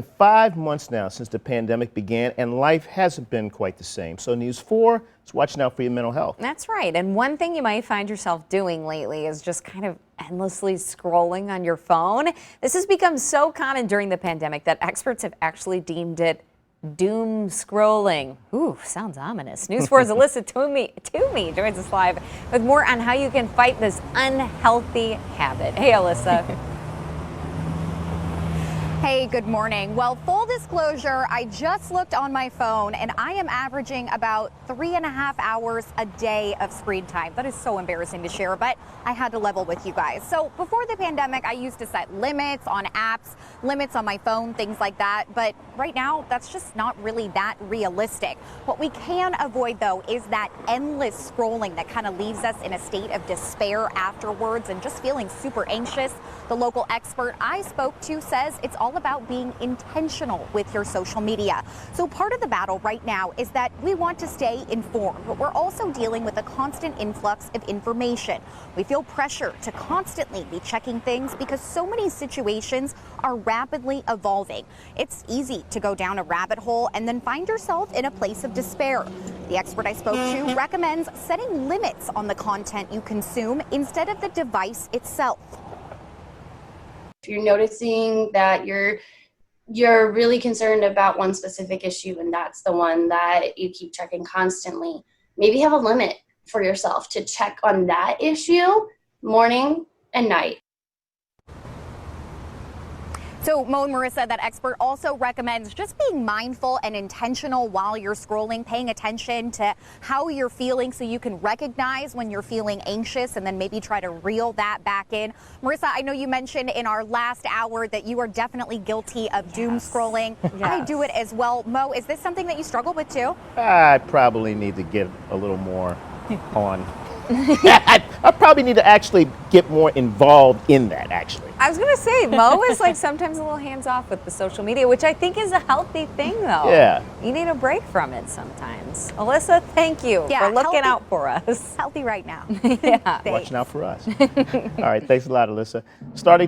5 months now since the pandemic began, and life hasn't been quite the same. So News 4 is watching out for your mental health. That's right. And one thing you might find yourself doing lately is just kind of endlessly scrolling on your phone. This has become so common during the pandemic that experts have actually deemed it doom scrolling. Ooh, sounds ominous. News 4's Alyssa Toomey joins us live with more on how you can fight this unhealthy habit. Hey, Alyssa. Hey, good morning. Well, full disclosure, I just looked on my phone and I am averaging about 3.5 hours a day of screen time. That is so embarrassing to share, but I had to level with you guys. So before the pandemic, I used to set limits on apps, limits on my phone, things like that. But right now, that's just not really that realistic. What we can avoid, though, is that endless scrolling that kind of leaves us in a state of despair afterwards and just feeling super anxious. The local expert I spoke to says it's all about being intentional with your social media. So part of the battle right now is that we want to stay informed, but we're also dealing with a constant influx of information. We feel pressure to constantly be checking things because so many situations are rapidly evolving. It's easy to go down a rabbit hole and then find yourself in a place of despair. The expert I spoke to recommends setting limits on the content you consume instead of the device itself. If you're noticing that you're really concerned about one specific issue and that's the one that you keep checking constantly, maybe have a limit for yourself to check on that issue morning and night. So Mo and Marissa, that expert, also recommends just being mindful and intentional while you're scrolling, paying attention to how you're feeling so you can recognize when you're feeling anxious and then maybe try to reel that back in. Marissa, I know you mentioned in our last hour that you are definitely guilty of doom scrolling. Yes. I do it as well. Mo, is this something that you struggle with too? I probably need to get a little more on. I probably need to actually get more involved in that, actually. I was going to say, Mo is like sometimes a little hands off with the social media, which I think is a healthy thing, though. Yeah. You need a break from it sometimes. Alyssa, thank you for looking out for us. Healthy right now. Yeah. Watching out for us. All right, thanks a lot, Alyssa. Starting